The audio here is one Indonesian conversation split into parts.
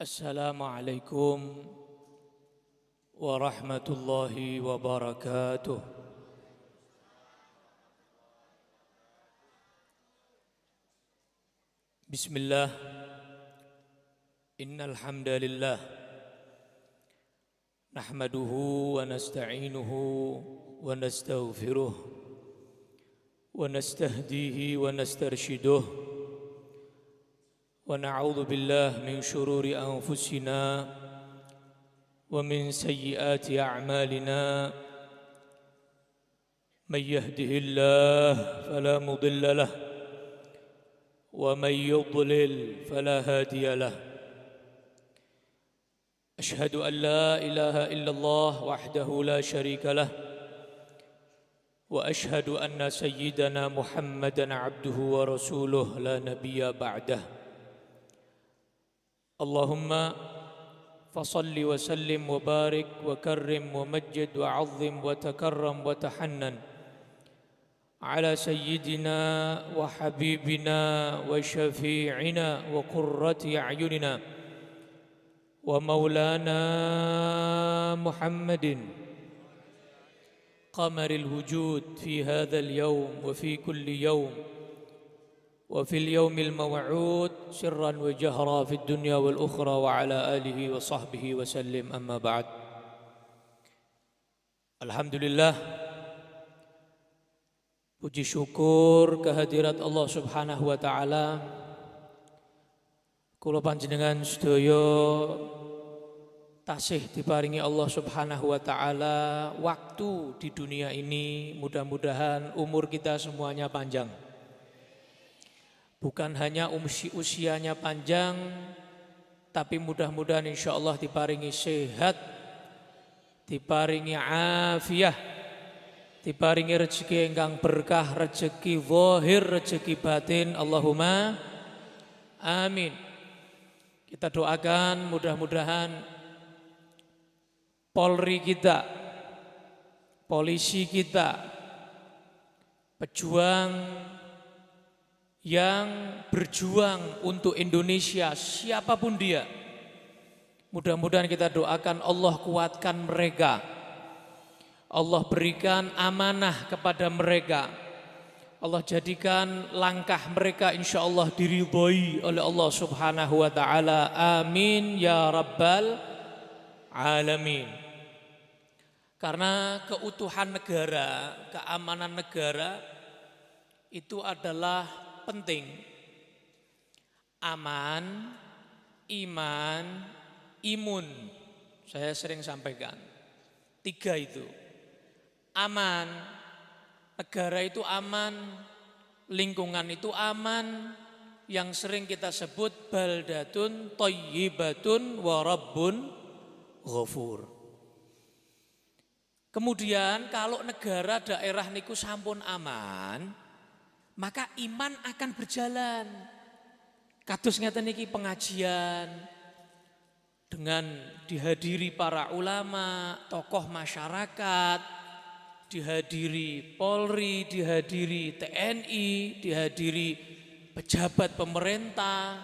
Assalamualaikum warahmatullahi wabarakatuh. Bismillah. Innal hamdalillah nahmaduhu wa nasta'inuhu wa nastaghfiruh wa nastahdihi wa nastarshiduh wa na'udzu billahi min shururi anfusina wa min sayyiati a'malina may yahdihillahu fala mudilla lahu wa may yudlil fala hadiya lahu. Ashhadu an la ilaha illallah wahdahu la syarika lah wa ashhadu anna sayyidana Muhammadan abduhu wa rasuluh la nabiyya ba'dah. Allahumma fasalli wa sallim wa barik wa karrim wa majjid wa azzim wa takarram wa tahannan ala sayyidina wa habibina wa syafi'ina wa qurrati a'yunina wa maulana Muhammadin qamaril wujud fi hadzal yawm wa fi kulli yawm wa fil yawmil maw'ud sirran wa jahra fid dunya wal ukhra wa ala alihi wa sahbihi wa sallim, amma ba'd. Alhamdulillah, puji syukur kehadirat Allah Subhanahu wa taala. Kula panjenengan sedaya tasih diparingi Allah Subhanahu wa taala waktu di dunia ini, mudah-mudahan umur kita semuanya panjang. Bukan hanya usianya panjang, tapi mudah-mudahan insyaallah diparingi sehat, diparingi afiah, diparingi rezeki ingkang berkah, rezeki zahir, rezeki batin. Allahumma amin. Kita doakan mudah-mudahan Polri kita, polisi kita, pejuang yang berjuang untuk Indonesia, siapapun dia, mudah-mudahan kita doakan Allah kuatkan mereka, Allah berikan amanah kepada mereka, Allah jadikan langkah mereka insyaallah diridhoi oleh Allah Subhanahu wa taala. Amin ya rabbal alamin. Karena keutuhan negara, keamanan negara itu adalah penting. Aman, iman, imun. Saya sering sampaikan 3 itu. Aman, negara itu aman, lingkungan itu aman, yang sering kita sebut baldatun thayyibatun wa rabbun ghafur. Kemudian kalau negara daerah niku sampun aman, maka iman akan berjalan. Kados ngeten niki pengajian dengan dihadiri para ulama, tokoh masyarakat, dihadiri Polri, dihadiri TNI, dihadiri pejabat pemerintah,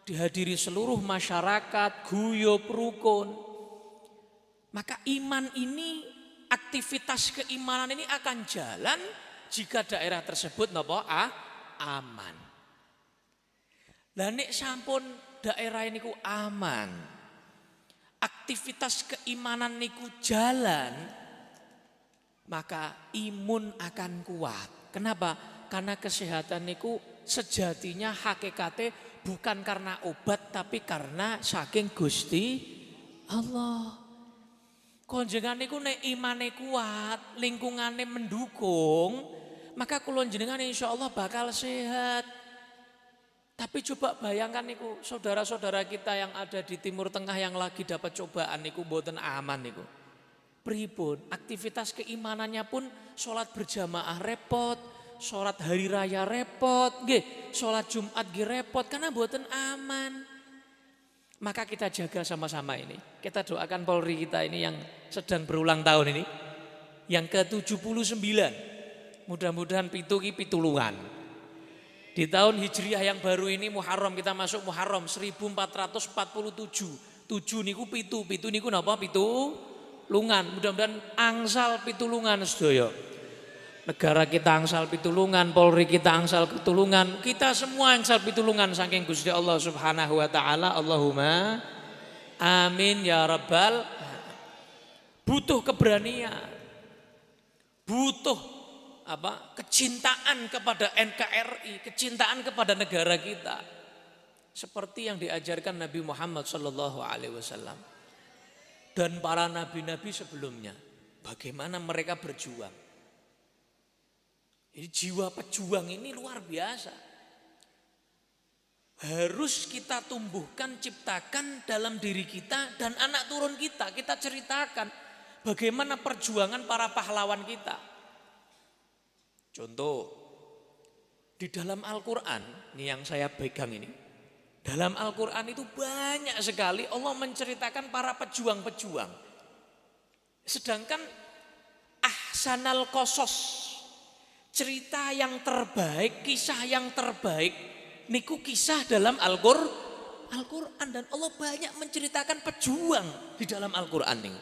dihadiri seluruh masyarakat, guyub rukun. Maka iman ini, aktivitas keimanan ini akan jalan jika daerah tersebut napa aman. Lah nek sampun daerah niku aman, aktivitas keimanan niku jalan, maka imun akan kuat. Kenapa? Karena kesehatan niku sejatinya hakikate bukan karena obat, tapi karena saking Gusti Allah. Konjengan niku nek imane kuat, lingkungane mendukung, maka kula jenengan insyaallah bakal sehat. Tapi coba bayangkan niku saudara-saudara kita yang ada di Timur Tengah yang lagi dapat cobaan niku mboten aman niku. Pripun? Aktivitas keimanannya pun sholat berjamaah repot, sholat hari raya repot, nggih, sholat Jumat nggih repot karena mboten aman. Maka kita jaga sama-sama ini. Kita doakan Polri kita ini yang sedang berulang tahun ini, yang ke-79. Mudah-mudahan pitu ki pitulungan. Di tahun Hijriah yang baru ini Muharram, kita masuk Muharram 1447. 7 niku pitu niku napa? Pitulungan. Mudah-mudahan angsal pitulungan sedaya. Negara kita angsal pitulungan, Polri kita angsal pitulungan, kita semua angsal pitulungan saking Gusti Allah Subhanahu wa taala. Allahumma amin ya rabbal. Butuh keberanian. Butuh kecintaan kepada NKRI, kecintaan kepada negara kita. Seperti yang diajarkan Nabi Muhammad sallallahu alaihi wasallam dan para nabi-nabi sebelumnya. Bagaimana mereka berjuang. Jadi jiwa pejuang ini luar biasa. Harus kita tumbuhkan, ciptakan dalam diri kita dan anak turun kita. Kita ceritakan bagaimana perjuangan para pahlawan kita. Contoh, di dalam Al-Quran, ini yang saya pegang ini. Dalam Al-Quran itu banyak sekali Allah menceritakan para pejuang-pejuang. Sedangkan ahsanal qasas, cerita yang terbaik, kisah yang terbaik, niku kisah dalam Al-Quran. Dan Allah banyak menceritakan pejuang di dalam Al-Quran ini.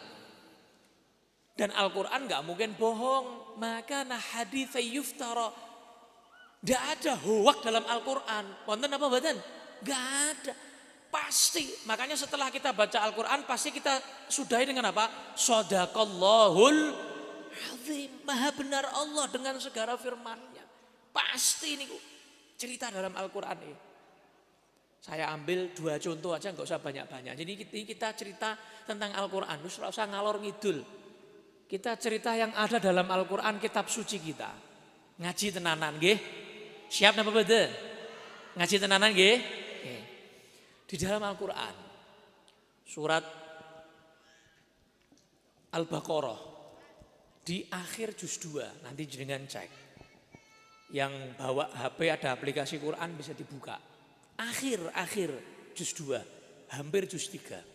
Dan Al-Quran gak mungkin bohong. Maka haditsa yuftara. Gak ada hoak dalam Al-Quran. Wonten apa mboten? Gak ada. Pasti. Makanya setelah kita baca Al-Quran pasti kita sudahi dengan apa? Shadaqallahul azim, maha benar Allah dengan segala firman-Nya. Pasti ini cerita dalam Al-Quran ini. Saya ambil 2 contoh aja, nggak usah banyak-banyak. Jadi kita cerita tentang Al-Quran, terus nggak usah ngalor ngidul. Kita cerita yang ada dalam Al-Quran, kitab suci kita. Ngaji tenanan, nggih. Siap napa mboten? Ngaji tenanan, nggih. Di dalam Al-Quran, surat Al-Baqarah. Di akhir juz 2, nanti jenengan cek. Yang bawa HP ada aplikasi Quran bisa dibuka. Akhir juz 2, hampir juz 3.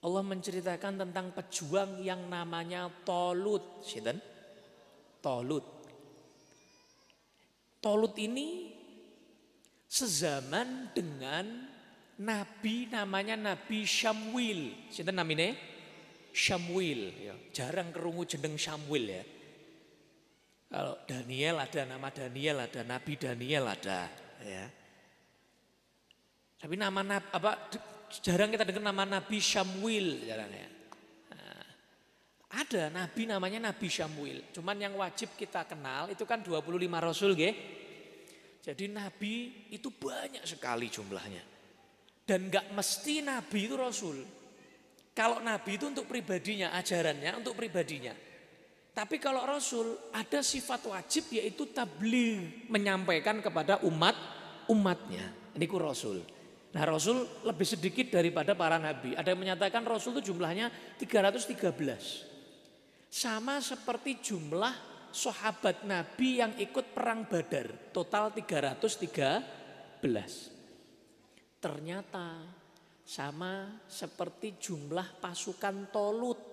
Allah menceritakan tentang pejuang yang namanya Talut. Sinten? Talut. Talut ini sezaman dengan nabi namanya Nabi Syamwil. Sinten namine? Syamwil, ya. Jarang kerungu jeneng Syamwil ya. Kalau Daniel ada nama Daniel, ada Nabi Daniel ada, ya. Tapi jarang kita dengar nama Nabi Syamwil, jarang ya. Nah, ada nabi namanya Nabi Syamwil. Cuman yang wajib kita kenal itu kan 25 rasul, nggih. Jadi nabi itu banyak sekali jumlahnya. Dan enggak mesti nabi itu rasul. Kalau nabi itu untuk pribadinya, ajarannya untuk pribadinya. Tapi kalau rasul ada sifat wajib yaitu tabligh, menyampaikan kepada umatnya. Ini ku rasul. Nah rasul lebih sedikit daripada para nabi. Ada yang menyatakan rasul itu jumlahnya 313. Sama seperti jumlah sahabat nabi yang ikut perang Badar. Total 313. Ternyata sama seperti jumlah pasukan Talut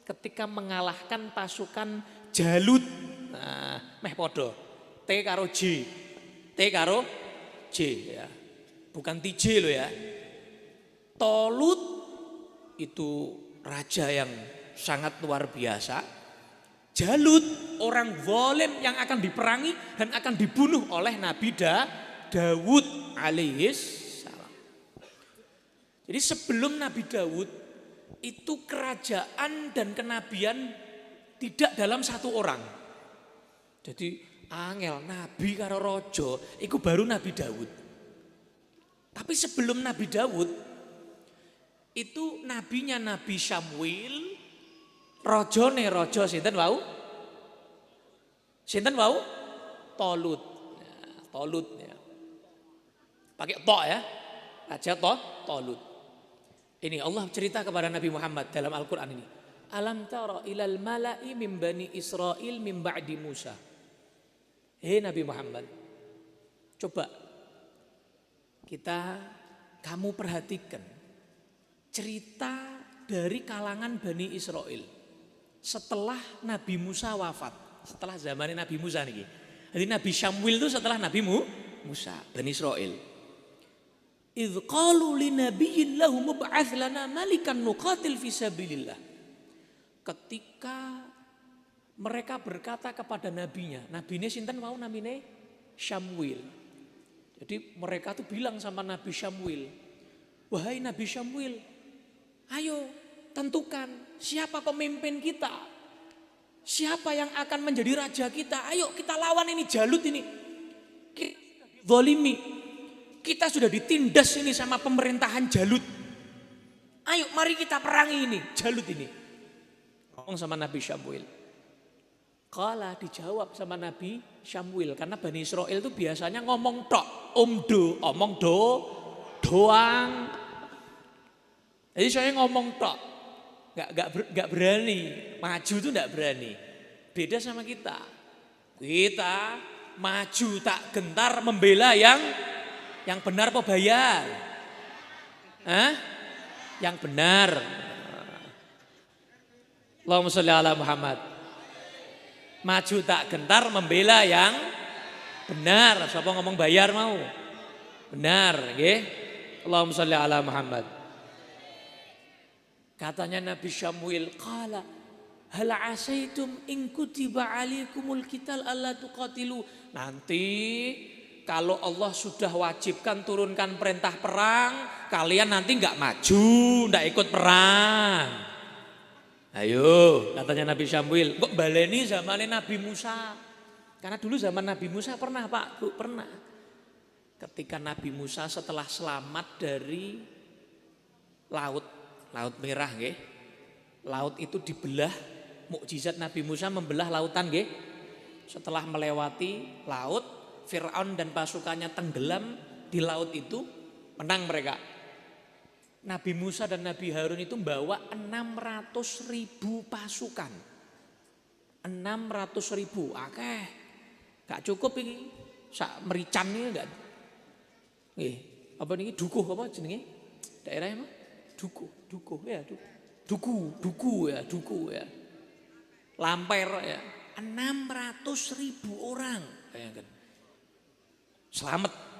ketika mengalahkan pasukan Jalut. Nah, meh podo. T karo J ya. Bukan TJ loh ya. Talut itu raja yang sangat luar biasa. Jalut orang zalim yang akan diperangi dan akan dibunuh oleh Nabi Daud alaihis. Jadi sebelum Nabi Daud itu kerajaan dan kenabian tidak dalam satu orang. Jadi angel nabi karo raja iku baru Nabi Daud. Tapi sebelum Nabi Daud itu nabinya Nabi Syamwil, rajane raja sinten wau? Sinten wau? Talut. Ya, Talut ya. Pakai to ya. Raja Talut. Ini Allah cerita kepada Nabi Muhammad dalam Al-Quran ini. Alam tara ilal mala'i min bani Israel min ba'di Musa. Hei Nabi Muhammad, coba kamu perhatikan cerita dari kalangan Bani Israel setelah Nabi Musa wafat, setelah zaman Nabi Musa nih. Jadi Nabi Syamwil itu setelah Nabi Musa, Bani Israil. Idz qalu li nabiyyin lahum mub'ats lana malikan nuqatil fi sabilillah. Ketika mereka berkata kepada nabinya, nabine sinten mau namine Syamuil. Jadi mereka tuh bilang sama Nabi Syamuil, wahai Nabi Syamuil, ayo tentukan siapa pemimpin kita, siapa yang akan menjadi raja kita. Ayo kita lawan ini Jalut ini. Kita zalimi, kita sudah ditindas ini sama pemerintahan Jalut. Ayo mari kita perangi ini Jalut ini. Ngomong sama Nabi Syamuil. Kala dijawab sama Nabi Syamuil, karena Bani Israil itu biasanya ngomong tok, omong doang. Jadi saya ngomong tok, nggak berani, maju tuh nggak berani. Beda sama kita. Kita maju tak gentar membela yang benar apa bayar? Hah? Yang benar. Allahumma sholli ala Muhammad. Maju tak gentar membela yang benar. Siapa ngomong bayar mau? Benar, nggih. Allahumma sholli ala Muhammad. Katanya Nabi Syamuil, qala hal asaitum in kutiba alaikumul qital alla tuqatilu. Nanti kalau Allah sudah wajibkan turunkan perintah perang, kalian nanti enggak maju, enggak ikut perang. Ayo, katanya Nabi Syamuil, kok baleni zamannya Nabi Musa? Karena dulu zaman Nabi Musa pernah Pak, Bu, pernah. Ketika Nabi Musa setelah selamat dari laut merah nggih. Laut itu dibelah, mukjizat Nabi Musa membelah lautan nggih. Setelah melewati laut, Fir'aun dan pasukannya tenggelam di laut itu, menang mereka. Nabi Musa dan Nabi Harun itu membawa 600.000 pasukan. 600.000, akeh. Gak cukup ini. Sak merican ini enggak. Nggih, apa niki dukuh apa jenenge? Daerahnya apa? Dukuh ya, dukuh ya. Lamper ya. 600.000 orang, bayangkan. Selamat.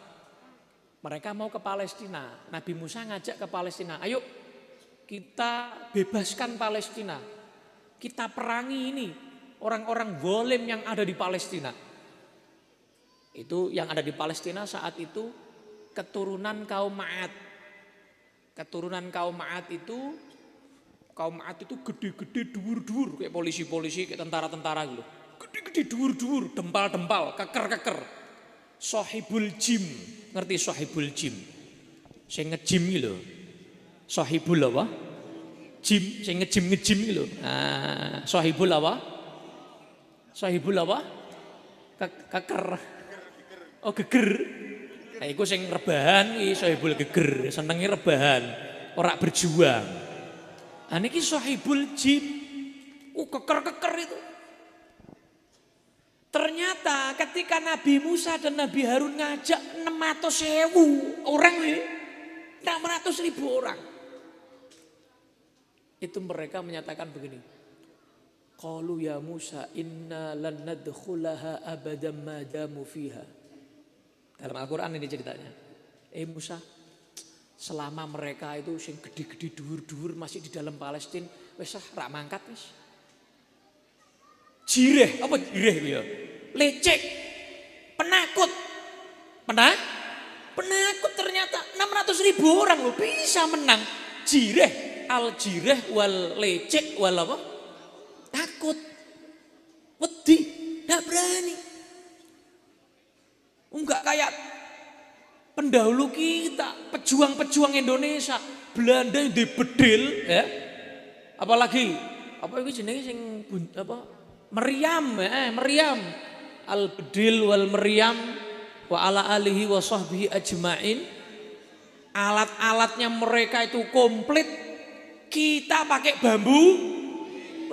Mereka mau ke Palestina. Nabi Musa ngajak ke Palestina. Ayo kita bebaskan Palestina. Kita perangi ini orang-orang zalim yang ada di Palestina. Itu yang ada di Palestina saat itu keturunan kaum Ma'ad. Keturunan kaum Ma'ad itu gede-gede dur-dur kayak polisi-polisi, kayak tentara-tentara gitu. Gede-gede dur-dur, dempal-dempal, keker-keker. Sohibul jim, ngerti sohibul jim? Saya ngejim gitu. Sohibul apa? Jim, saya ngejim gitu. Nah, sohibul apa? Sohibul apa? Keker. Oh geger. Nah, iku sing rebahan iki sohibul geger, senenge rebahan, ora berjuang. Nah niki sohibul jim. Keker-keker itu. Ternyata ketika Nabi Musa dan Nabi Harun ngajak 600.000 orang nih, 600.000 orang. Itu mereka menyatakan begini. Qalu ya Musa inna lan nadkhulaha abadan ma damu fiha. Dalam Al-Qur'an ini ceritanya. Musa, selama mereka itu sing gede-gede dhuwur-dhuwur masih di dalam Palestina, wis rak mangkat wis. Jireh, apa jireh itu ya? Lecek, penakut. Penakut ternyata 600.000 orang loh bisa menang. Jireh, al-jireh wal lecek wal apa? Takut. Wedi, enggak berani. Enggak kayak pendahulu kita, pejuang-pejuang Indonesia, Belanda yang dibedil ya. Apalagi apa itu jenenge sing apa? Meriam al-bedil wal meriam wa ala alihi wa sahbihi ajmain. Alat-alatnya mereka itu komplit. Kita pakai bambu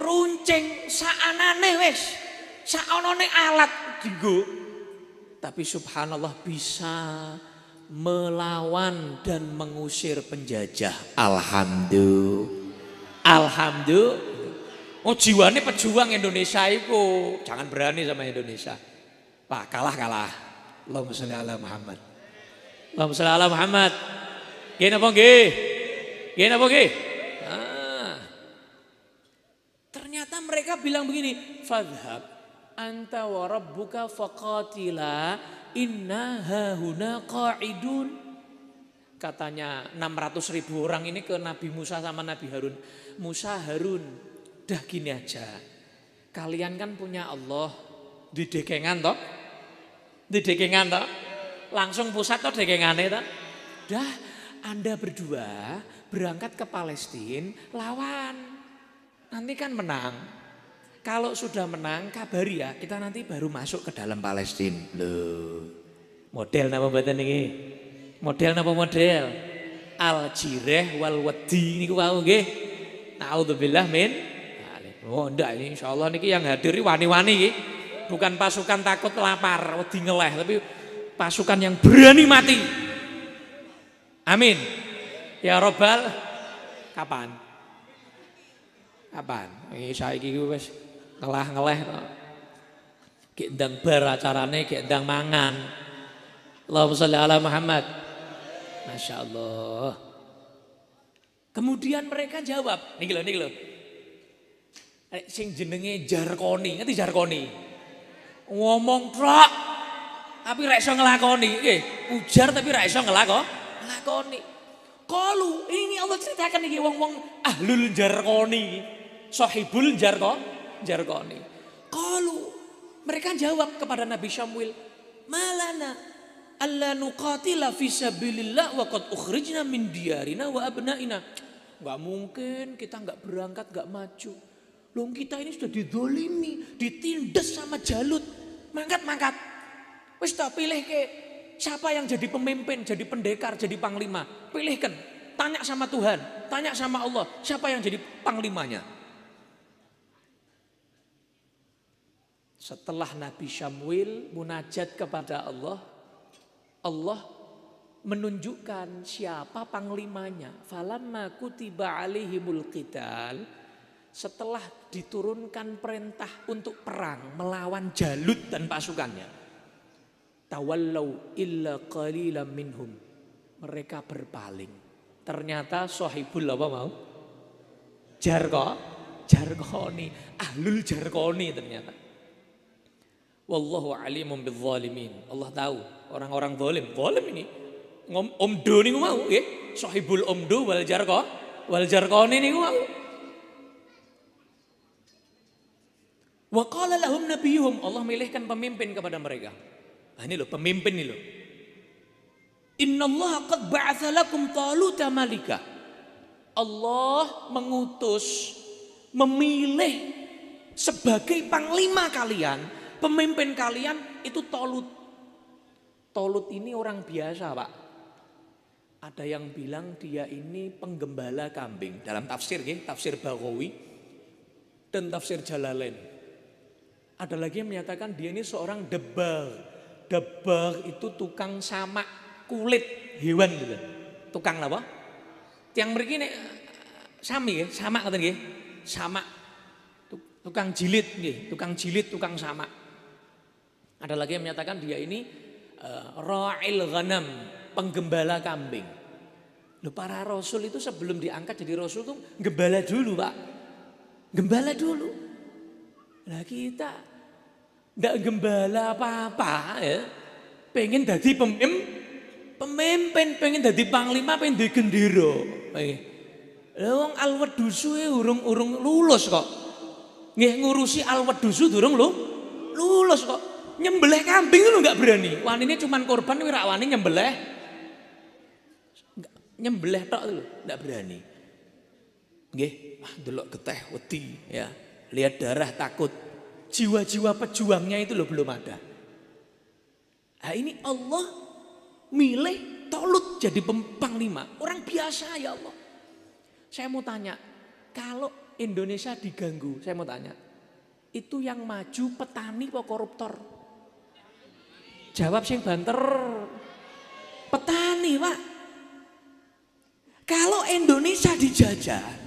runcing saanane wis. Saonone alat dienggo. Tapi subhanallah bisa melawan dan mengusir penjajah. Alhamdulillah. Oh jiwane pejuang Indonesia itu jangan berani sama Indonesia. Pak kalah. Allahumma sholli ala Muhammad. Allahumma sholli ala Muhammad. Nggih napa nggih? Nggih napa nggih? Ternyata mereka bilang begini, fadhhab anta wa rabbuka faqatila inna hahuna qa'idun. Katanya 600.000 orang ini ke Nabi Musa sama Nabi Harun. Musa, Harun, dah gini aja. Kalian kan punya Allah, di dekengan toh? Di dekengan toh? Langsung pusat toh dekengane toh? Dah, Anda berdua berangkat ke Palestina lawan. Nanti kan menang. Kalau sudah menang kabari ya, kita nanti baru masuk ke dalam Palestina. Loh. Model napa mboten niki? Model napa model? Al-jireh wal wadi niku wau nggih. Naudzubillah min. Oh ndak ini insyaallah niki yang hadir wani-wani iki. Bukan pasukan takut lapar, wedi ngeleh, tapi pasukan yang berani mati. Amin. Ya Rabbal, kapan? Kapan? Iki saiki wis ngelah-ngeleh to. Ki ndang bar acarane, ki ndang mangan. Allahumma sholli ala Muhammad. Masya Allah. Kemudian mereka jawab, niki lho. Sing jenenge jarkoni, ngerti jarkoni? Ngomong tok, tapi ra iso nglakoni. Ujar tapi ra iso nglakoni. Qalu, ini Allah ceritakan iki wong-wong ahlul jarkoni, sahibul jarkoni. Qalu, mereka jawab kepada Nabi Syamuil, malana alla nuqatila fi sabilillah wa qad ukhrijna min diyarina wa abnaina. Enggak mungkin kita enggak berangkat, enggak maju. Loh kita ini sudah didolimi, ditindas sama Jalut. Mangkat. Wis tak pilih ke siapa yang jadi pemimpin, jadi pendekar, jadi panglima. Pilihkan, tanya sama Tuhan, tanya sama Allah, siapa yang jadi panglimanya. Setelah Nabi Syamuil munajat kepada Allah menunjukkan siapa panglimanya. Falamma kutiba alaihimul qital, setelah diturunkan perintah untuk perang melawan Jalut dan pasukannya, tawallau illa qalilan minhum, mereka berpaling. Ternyata sahibul apa mau? Jarkoni, ahlul jarkoni ternyata. Wallahu alimun bizzalimin. Allah tahu orang-orang zalim ini. Omdo niku mau nggih, sahibul omdo wal jarkoni niku mau. Wa qala lahum nabiyuhum, Allah milihkan pemimpin kepada mereka. Nah, ini loh pemimpin ini loh. Innallaha qad ba'atsa lakum Taluta malika. Allah mengutus, memilih sebagai panglima kalian, pemimpin kalian itu Talut. Talut ini orang biasa, Pak. Ada yang bilang dia ini penggembala kambing dalam tafsir nggih, tafsir Baghawi dan tafsir Jalalain. Ada lagi yang menyatakan dia ini seorang debag. Debag itu tukang samak kulit hewan gitu. Tukang apa? Tiang mriki nek sami nggih, samak ngoten nggih. Samak. Tukang jilid nggih, tukang jilid, tukang samak. Ada lagi yang menyatakan dia ini ra'il ghanam, penggembala kambing. Loh, para rasul itu sebelum diangkat jadi rasul tuh gembala dulu, Pak. Gembala dulu. Nah, kita ndak gembala apa-apa ya. Pengen jadi pemimpin, pengen jadi panglima, pengen jadi gendera. Wong Al-Wadusu urung lulus kok. Nggih ngurusi Al-Wadusu durung lulus kok. Nyembelih kambing itu enggak berani. Wanine cuman korban ora wani nyembelih. Nyembelih tok lho, enggak berani. Nggih, delok geteh wedi ya. Lihat darah takut. Jiwa-jiwa pejuangnya itu loh belum ada. Nah, ini Allah milih Talut jadi panglima. Orang biasa ya Allah. Saya mau tanya, kalau Indonesia diganggu, saya mau tanya, itu yang maju petani apa koruptor? Jawab sing banter. Petani, Pak. Kalau Indonesia dijajah,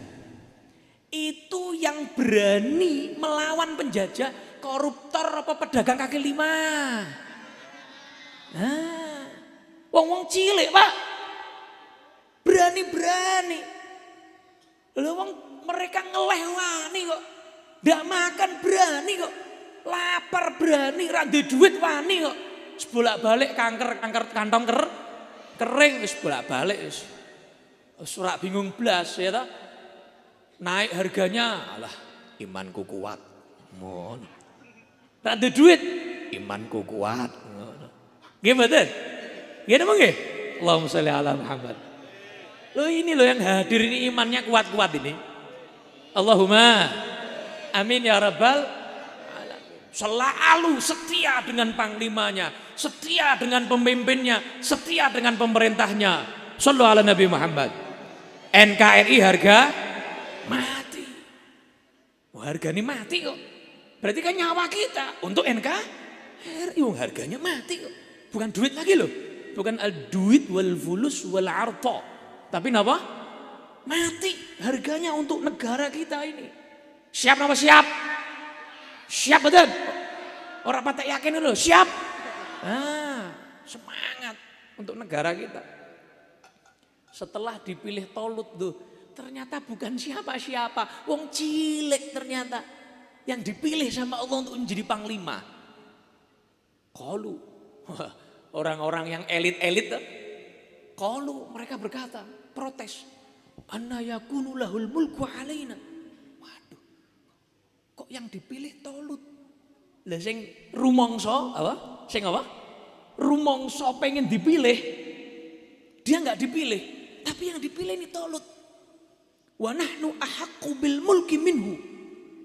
itu yang berani melawan penjajah koruptor apa pedagang kaki lima? Nah, wong cilik Pak, berani. Wong mereka ngeleh wani kok, ndak makan berani kok, lapar berani, ra duwe duit wani kok, bolak-balik kanker kantong kering wis bolak-balik wis ora bingung blas ya ta. Naik harganya, alah imanku kuat. Ngono. Ra duwe duit, imanku kuat. Ngono. Nggih mboten? Nggih napa nggih? Allahumma sholli ala Muhammad. Loh ini loh yang hadir ini imannya kuat-kuat ini. Allahumma amin ya rabbal alamin. Selalu setia dengan panglimanya, setia dengan pemimpinnya, setia dengan pemerintahnya. Shallu ala Nabi Muhammad. NKRI harga mati. Harganya mati kok. Berarti kan nyawa kita untuk NKRI harganya mati kok. Bukan duit lagi loh. Bukan al-duit wal fulus wal arta. Tapi napa? Mati harganya untuk negara kita ini. Siap napa siap? Siap betul? Orang patek yakin dulu, siap? Semangat untuk negara kita. Setelah dipilih Tolut tuh, ternyata bukan siapa-siapa, wong cilik ternyata yang dipilih sama Allah untuk menjadi panglima. Qalu, orang-orang yang elit-elit tuh, qalu mereka berkata, protes. Anna yakunu lahul mulku alaina. Waduh. Kok yang dipilih Tolut? Lah sing rumangsa apa? Sing apa? Rumangsa pengen dipilih. Dia enggak dipilih, tapi yang dipilih ini Tolut. Wa nahnu ahaqqu bil mulki minhu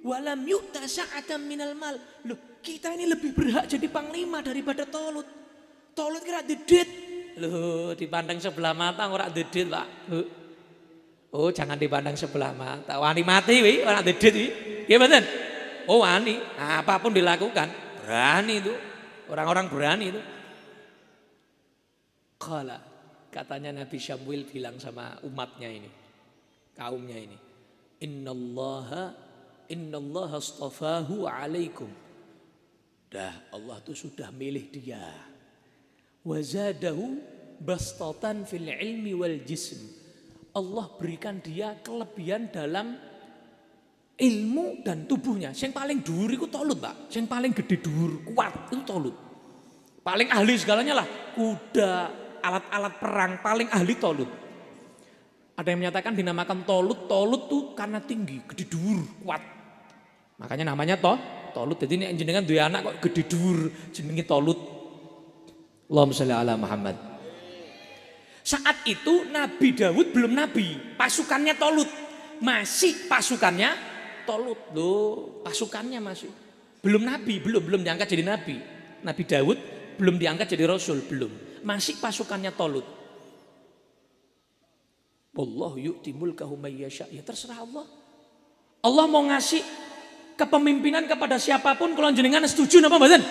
wa lam yu'ta sa'atan minal mal. Loh, kita ini lebih berhak jadi panglima daripada Tolut. Tolut kira dedit. Loh, dipandang sebelah mata ora dedit, Pak. Oh, jangan dipandang sebelah mata. Wani mati wi, ora dedit wi. Nggih mboten? Oh, wani. Apapun dilakukan, berani itu. Orang-orang berani itu. Qala, katanya Nabi Syamwil bilang sama umatnya ini, kaumnya ini. Innallaha astafahu alaikum. Dah, Allah tuh sudah milih dia. Wazadahu bastatan fil ilmi wal jism. Allah berikan dia kelebihan dalam ilmu dan tubuhnya. Yang paling dhuwur iku Tolut, Pak. Yang paling gede dhuwur, kuat itu Tolut. Paling ahli segalanya lah, kuda, alat-alat perang, paling ahli Tolut. Ada yang menyatakan dinamakan Tolut tuh karena tinggi, gede dhuwur, kuat. Makanya namanya Tolut. Jadi ini jenengan duwe anak kok gede dhuwur, jenenge Tolut. Allahumma sholli ala Muhammad. Saat itu Nabi Daud belum nabi, pasukannya Tolut. Masih pasukannya Tolut. Loh, pasukannya masih. Belum nabi, belum diangkat jadi nabi. Nabi Daud belum diangkat jadi rasul, belum. Masih pasukannya Tolut. Wallahu yu'ti mulkahu may yasha. Ya terserah Allah. Allah mau ngasih kepemimpinan kepada siapapun, kalau jenengan setuju napa mboten?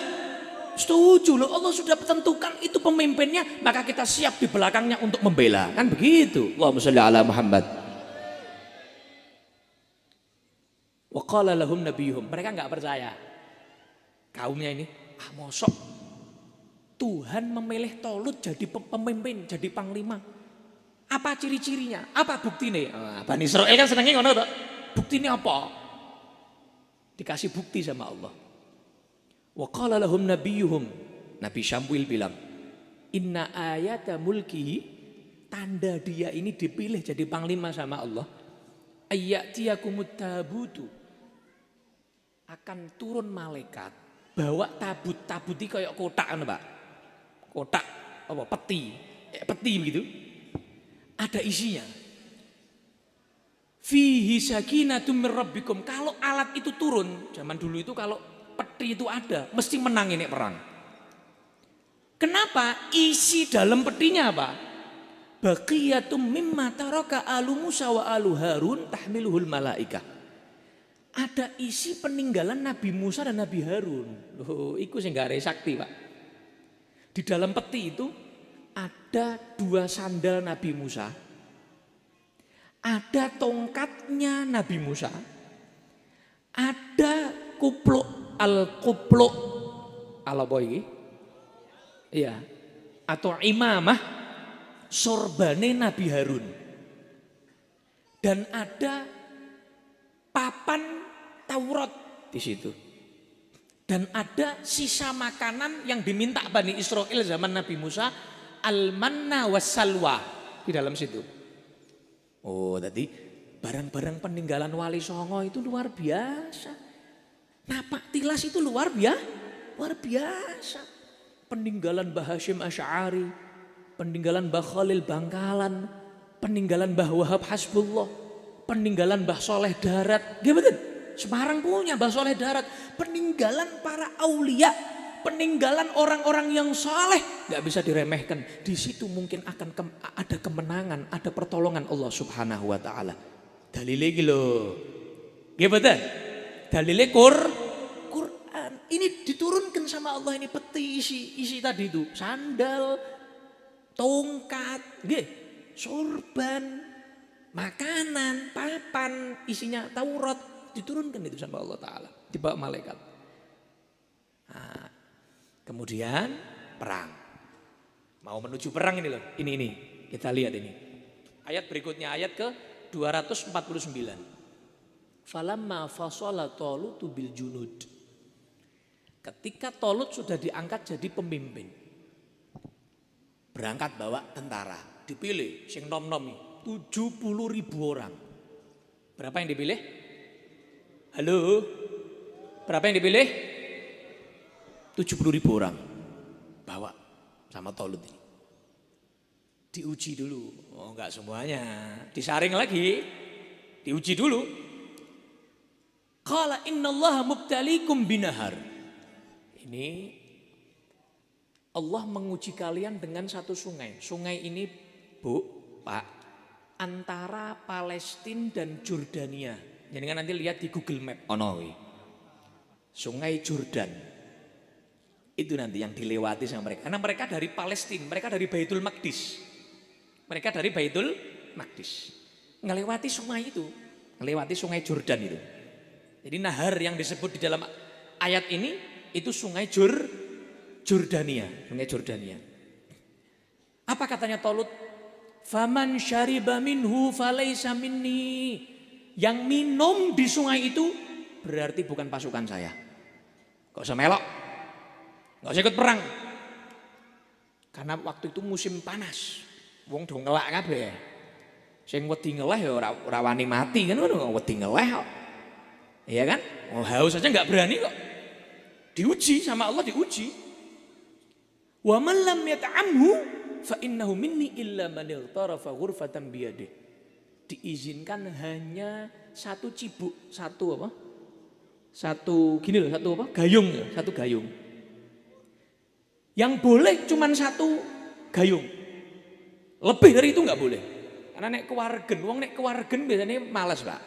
Setuju loh, Allah sudah tentukan itu pemimpinnya, maka kita siap di belakangnya untuk membela. Kan begitu. Allahumma sholli ala Muhammad. Wa qala lahum nabiyuhum. Mereka enggak percaya. Kaumnya ini, mosok Tuhan memilih Tolut jadi pemimpin, jadi panglima. Apa ciri-cirinya? Apa buktinya? Bani Israil kan senengnya ngono toh. Buktinya apa? Dikasih bukti sama Allah. Wa qala lahum nabiyuhum. Nabi Syamwil bilang, inna ayata mulkihi, tanda dia ini dipilih jadi panglima sama Allah. Ayyatiyakumut tabutu, akan turun malaikat bawa tabut itu kayak kotak kan Pak. Kotak apa peti begitu. Ada isinya. Fihi sakinatum mir rabbikum. Kalau alat itu turun, zaman dulu itu kalau peti itu ada, mesti menang ini perang. Kenapa? Isi dalam petinya apa? Baqiyatum mimma taraka alu Musa wa alu Harun tahmiluhul malaikah. Ada isi peninggalan Nabi Musa dan Nabi Harun. Loh, iku sing gare sakti, Pak. Di dalam peti itu ada 2 sandal Nabi Musa. Ada tongkatnya Nabi Musa. Ada kupluk al-kupluk. Ala boy. Iya, atau imamah sorbane Nabi Harun. Dan ada papan Taurat di situ. Dan ada sisa makanan yang diminta Bani Israel zaman Nabi Musa, al-manna wassalwa di dalam situ. Oh, tadi barang-barang peninggalan Wali Songo itu luar biasa. Napak tilas itu luar biasa. Peninggalan Mbah Hasyim Asy'ari, peninggalan Mbah Khalil Bangkalan, peninggalan Mbah Wahab Hasbullah, peninggalan Mbah Soleh Darat. Gimana? Semarang punya Mbah Soleh Darat, peninggalan para aulia, peninggalan orang-orang yang saleh, nggak bisa diremehkan. Di situ mungkin akan ada kemenangan, ada pertolongan Allah Subhanahu wa taala. Dalile iki lho. Nggih mboten? Dalile Quran. Ini diturunkan sama Allah, ini peti isi tadi itu, sandal, tongkat, nggih, sorban, makanan, papan, isinya Taurat. Diturunkan itu sama Allah Ta'ala, dibawa malaikat. Nah, kemudian perang. Mau menuju perang ini loh, ini kita lihat ini. Ayat berikutnya, ayat ke 249. Falamma fasala Talutu bil junud. Ketika Talut sudah diangkat jadi pemimpin, berangkat bawa tentara, dipilih sing nom-nom 70.000 orang. Berapa yang dipilih? Halo, berapa yang dipilih? 70.000 orang bawa sama Talut ini. Diuji dulu, oh enggak semuanya, disaring lagi, diuji dulu. Qala innallaha mubtalikum binahar. Ini Allah menguji kalian dengan satu sungai. Sungai ini, Bu, Pak, antara Palestina dan Jordania. Jadi kan nanti lihat di Google Map, Sungai Jordan. Itu nanti yang dilewati sama mereka. Karena mereka dari Palestina, mereka dari Baitul Maqdis. Mereka dari Baitul Maqdis. Ngelewati sungai itu, ngelewati sungai Jordan itu. Jadi nahar yang disebut di dalam ayat ini, itu sungai Jordania. Sungai Jordania. Apa katanya Talut? Faman syariba minhu falaysa minni. Yang minum di sungai itu berarti bukan pasukan saya. Gak usah melok, gak usah ikut perang. Karena waktu itu musim panas, wong do ngelak kabeh. Sing wedi ngeleh ya ora wani mati kan, wedi ngeleh kok. Iya kan? Oh, haus aja nggak berani kok. Diuji sama Allah, diuji. Wa man lam yata'amhu fa innahu minni illa man ightarafa ghurfatan biyadihi. Diizinkan hanya satu cibuk, satu apa? Satu gini loh, satu apa? Gayung, satu gayung. Yang boleh cuman satu gayung. Lebih dari itu nggak boleh. Karena nek kewargen, wong nek kewargen biasanya malas, Pak.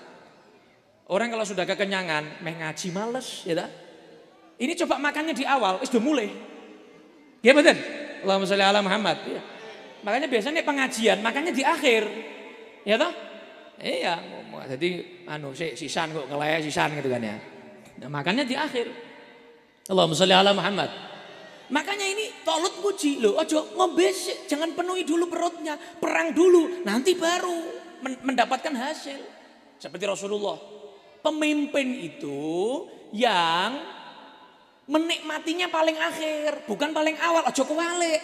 Orang kalau sudah kekenyangan, meh ngaji males, ya tak? Ini coba makannya di awal, sudah mulai. Ya betul. Allahumma sholli ala Muhammad. Ya. Makanya biasanya pengajian makannya di akhir, ya toh? Iya, jadi sisan kok ngelaya sisan gitu kan ya. Nah, makannya di akhir. Allahumma sholli ala Muhammad. Makanya ini Talut muji loh, ojo ngombe, jangan penuhi dulu perutnya, perang dulu, nanti baru mendapatkan hasil. Seperti Rasulullah, pemimpin itu yang menikmatinya paling akhir, bukan paling awal, ojo kewalik.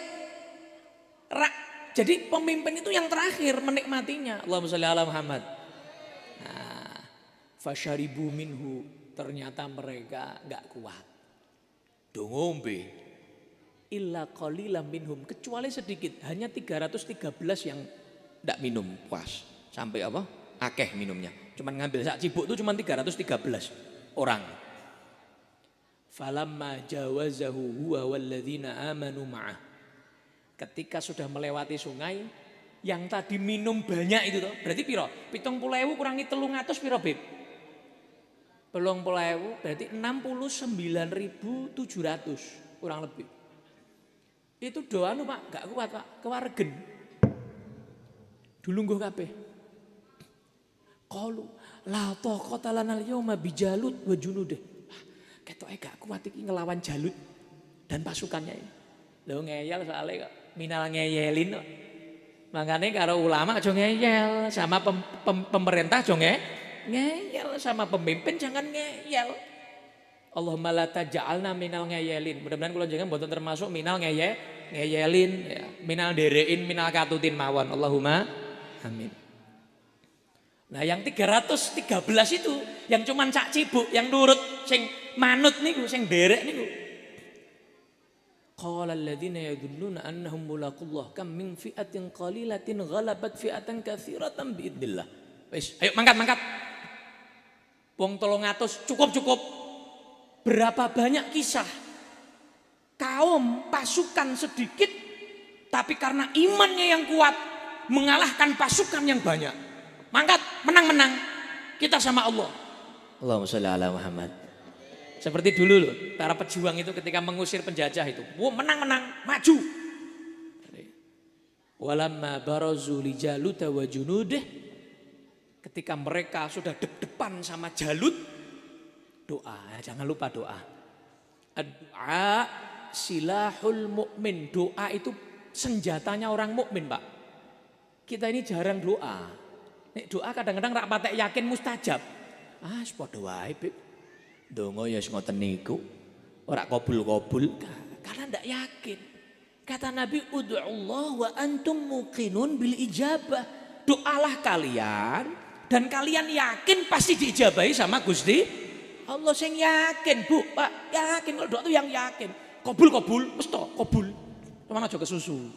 Jadi pemimpin itu yang terakhir menikmatinya. Allahumma sholli ala Muhammad. Nah, fasyaribu minhu, ternyata mereka enggak kuat. Do ngombe. Illa qalilan minhum, kecuali sedikit, hanya 313 yang enggak minum puas. Sampai apa? Akeh minumnya. Cuman ngambil sak cibuk itu cuma 313 orang. Falamma jawazahu huwa walladzina amanu ma'ah. Ketika sudah melewati sungai, yang tadi minum banyak itu toh, berarti piro? 70.000 kurangi 300 piro, Beb? 70.000 berarti 69.700 kurang lebih. Itu doa nu Pak, gak kuat Pak, kewargen. Dulungguh kabeh. Qalu la taqata lana al-yawma bijalut wa junudih. Ketoke gak kuat iki ngelawan Jalut dan pasukannya ini. Lho ngeyel soalnya kok minal ngeyelin. Makanya karo ulama aja ngeyel, sama pemerintah aja ngeyel, sama pemimpin jangan ngeyel. Allahumma la taj'alna minal ngeyelin. Mudah-mudahan kula jangan mboten termasuk minal ngeyelin ya. Minal derein, minal katutin mawon. Allahumma amin. Nah yang 313 itu yang cuman cak cibuk, yang nurut, sing manut niku, sing derek niku. Qala alladziina yadhunnuna annahum mulaqullah kam min fi'atin qalilatin ghalabat fi'atan katsiratan biidznillah. Wis, ayo mangkat. Wong 300 cukup. Berapa banyak kisah kaum pasukan sedikit tapi karena imannya yang kuat mengalahkan pasukan yang banyak. Mangkat, menang. Kita sama Allah. Allahumma sholli ala Muhammad. Seperti dulu loh, para pejuang itu ketika mengusir penjajah itu. Menang, maju. Walamma barazu li Jalut wa junudih. Ketika mereka sudah deg-degan sama Jalut, doa, jangan lupa doa. Doa silahul mukmin. Doa itu senjatanya orang mukmin, Pak. Kita ini jarang doa. Nek doa kadang-kadang rak patek yakin mustajab. Padha wae, Bib. Donga ya ngoten niku. Ora kabul-kabul karena ndak yakin. Kata Nabi, ud'ullah wa antum muqinun bil ijabah. Doalah kalian dan kalian yakin pasti diijabahi sama Gusti Allah. Sing yakin, Bu, Pak, yakin. Kalau doa itu yang yakin. Kabul, mesti kabul. Cuma aja kesusu.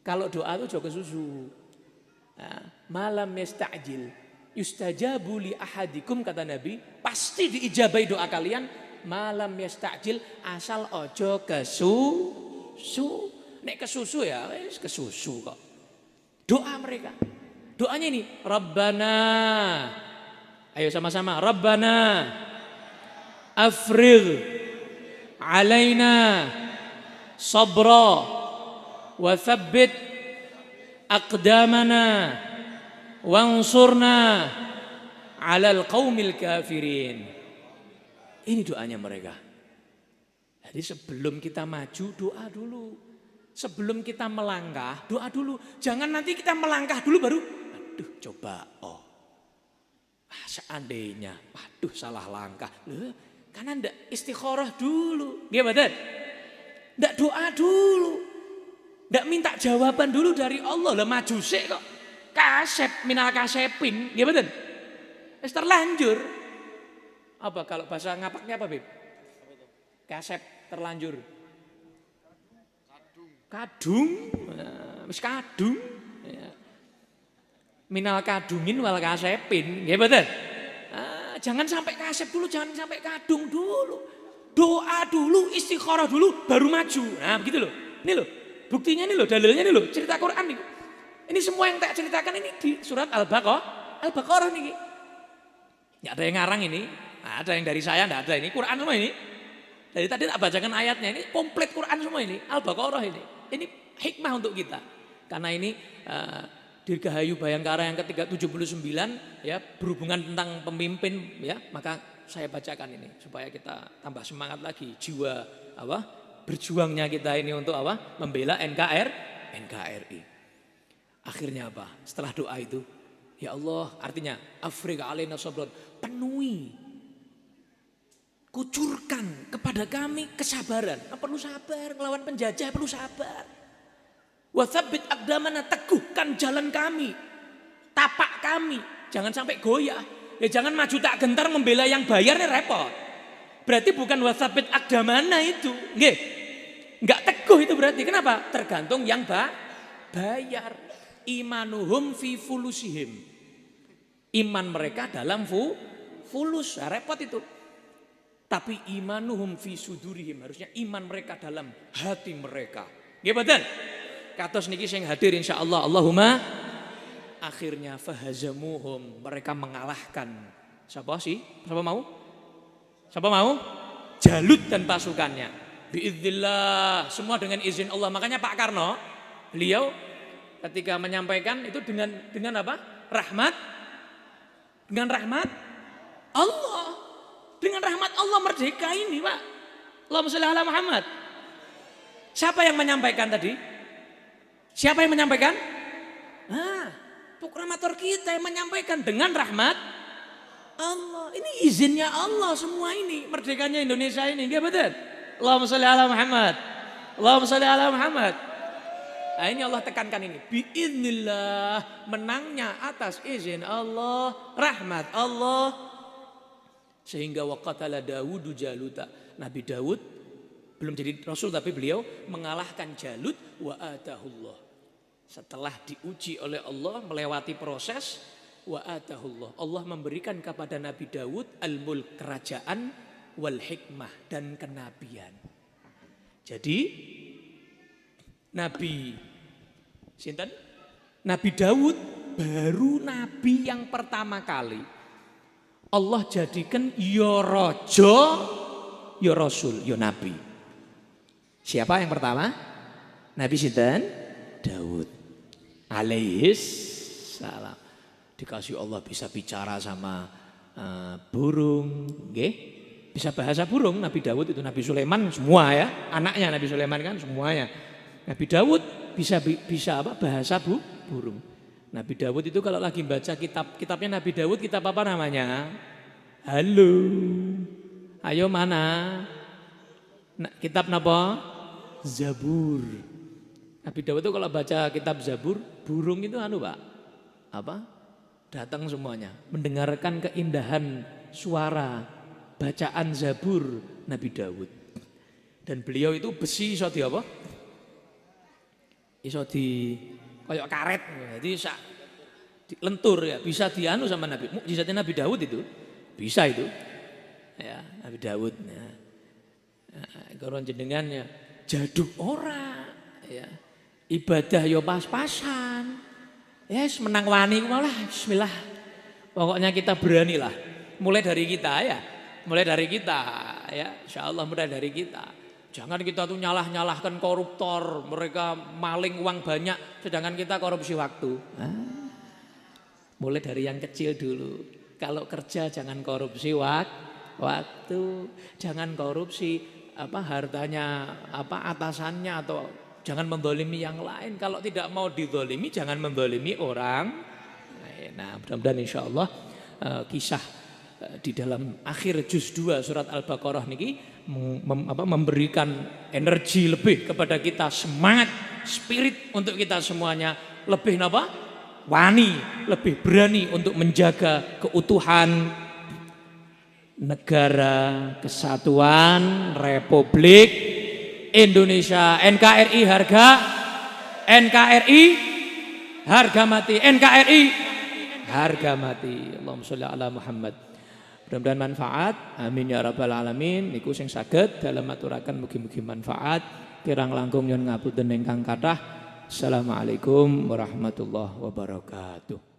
Kalau doa itu aja kesusu. Nah, malam yasta'jil yustajabu li ahadikum, kata Nabi, pasti diijabahi doa kalian. Malam yasta'jil, asal ojo kesusu. Nek kesusu ya wis kesusu kok. Doa mereka. Doanya ini, Rabbana. Ayo sama-sama, Rabbana afrigh alaina sabra wa thabbit aqdamana wansurna alal qaumil kafirin. Ini doanya mereka. Jadi sebelum kita maju doa dulu. Sebelum kita melangkah doa dulu. Jangan nanti kita melangkah dulu baru aduh coba seandainya salah langkah. Karena ndak istikharah dulu. Nggih mboten? Ndak doa dulu. Ndak minta jawaban dulu dari Allah. Lah maju sik kok. Kasep minal kasepin, nggih mboten? Wis terlanjur. Apa kalau bahasa ngapaknya apa, Bib? Kasep terlanjur. Kadung. Wis kadung. Minal kadungin wal kasepin, nggih mboten? Jangan sampai kasep dulu, jangan sampai kadung dulu. Doa dulu, istikharah dulu, baru maju. Nah begitu loh. Ini loh, buktinya ini loh, dalilnya ini loh, cerita Quran nih. Ini semua yang tak ceritakan ini di surat Al-Baqarah nih. Nggak ada yang ngarang ini, ada yang dari saya, nggak ada ini. Quran semua ini. Dari tadi tak bacakan ayatnya, ini komplit Quran semua ini. Al-Baqarah ini. Ini hikmah untuk kita. Karena ini Dirgahayu Bayangkara yang ke-379 ya, berhubungan tentang pemimpin ya, maka saya bacakan ini supaya kita tambah semangat lagi jiwa berjuangnya kita ini untuk membela NKRI. Akhirnya apa? Setelah doa itu, ya Allah, artinya afrigh alaina sabran, penuhi, kucurkan kepada kami kesabaran. Perlu sabar, melawan penjajah perlu sabar. Wa tsabbit aqdamana, teguhkan jalan kami, tapak kami, jangan sampai goyah. Ya jangan maju tak gentar membela yang bayar, nih repot. Berarti bukan wa tsabbit aqdamana itu, nggih. Enggak teguh itu berarti. Kenapa? Tergantung yang bayar. Imanuhum fi fulusihim. Iman mereka dalam fulus, repot itu. Tapi imanuhum fi sudurihim, harusnya iman mereka dalam hati mereka. Nggih mboten? Kados niki sing hadir insyaallah. Allahumma. Akhirnya fahazamuhum, mereka mengalahkan. Siapa sih? Siapa mau? Jalut dan pasukannya. Biiznillah, semua dengan izin Allah. Makanya Pak Karno, beliau ketika menyampaikan itu dengan apa? Rahmat. Dengan rahmat Allah. Dengan rahmat Allah merdeka ini, Pak. Allahumma sholli ala Muhammad. Siapa yang menyampaikan tadi? Siapa yang menyampaikan? Nah, proklamator kita yang menyampaikan dengan rahmat Allah. Ini izinnya Allah semua ini. Merdekanya Indonesia ini. Enggak betul? Allahumma sholli ala Muhammad. Allahumma sholli ala Muhammad. Nah ini Allah tekankan ini. Biiznillah, menangnya atas izin Allah, rahmat Allah. Sehingga waqatala Dawudu Jaluta. Nabi Dawud belum jadi rasul tapi beliau mengalahkan Jalut wa atahullah. Setelah diuji oleh Allah melewati proses wa atahullah. Allah memberikan kepada Nabi Dawud al-mulk, kerajaan, wal hikmah, dan kenabian. Jadi Nabi Dawud baru nabi yang pertama kali Allah jadikan ya raja, ya rasul, ya nabi. Siapa yang pertama? Nabi sinten? Daud alaihis salam. Dikasih Allah bisa bicara sama burung, nggih. Bisa bahasa burung. Nabi Daud itu, Nabi Sulaiman semua ya, anaknya Nabi Sulaiman kan semuanya. Nabi Daud bisa apa? Bahasa burung. Nabi Daud itu kalau lagi baca kitabnya Nabi Daud, kitab apa namanya? Halo. Ayo mana? Kitab napa? Zabur. Nabi Daud itu kalau baca kitab Zabur, burung itu Pak. Apa? Datang semuanya mendengarkan keindahan suara bacaan Zabur Nabi Daud. Dan beliau itu besi iso di apa? Iso di kayak karet, jadi lentur ya, bisa dianu sama Nabi. Mukjizatnya Nabi Daud itu bisa itu, ya Nabi Daud. Ya. Goron jenengannya jaduk ora, ya ibadah yo pas-pasan, yes menang wani malah Bismillah. Pokoknya kita beranilah, mulai dari kita ya, Insya Allah mulai dari kita. Jangan kita tuh nyalahkan koruptor, mereka maling uang banyak, sedangkan kita korupsi waktu. Mulai dari yang kecil dulu. Kalau kerja jangan korupsi waktu, jangan korupsi hartanya atasannya, atau jangan mendolimi yang lain. Kalau tidak mau didolimi, jangan mendolimi orang. Nah, mudah-mudahan insya Allah kisah di dalam akhir juz 2 surat Al-Baqarah niki memberikan energi lebih kepada kita, semangat, spirit untuk kita semuanya lebih wani, lebih berani untuk menjaga keutuhan negara kesatuan Republik Indonesia. NKRI harga mati, NKRI harga mati. Allahumma sholli ala Muhammad. Mudah-mudahan manfaat, amin ya rabbal alamin. Niku sing saged dalam aturaken mugi-mugi manfaat. Kirang langkung nyuwun ngapunten ingkang kathah. Assalamualaikum warahmatullahi wabarakatuh.